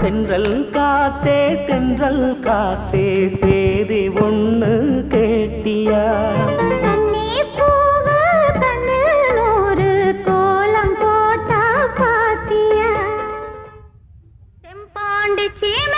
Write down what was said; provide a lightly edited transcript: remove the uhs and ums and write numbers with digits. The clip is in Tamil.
தென்றல் காத்தே தென்றல் காத்தே சேதி ஒண்ணு கேட்டியா தண்ணீர் பூவ கண்ணில் ஒரு கோலம் போட்டா பாத்தியா செம்பாண்டி சீம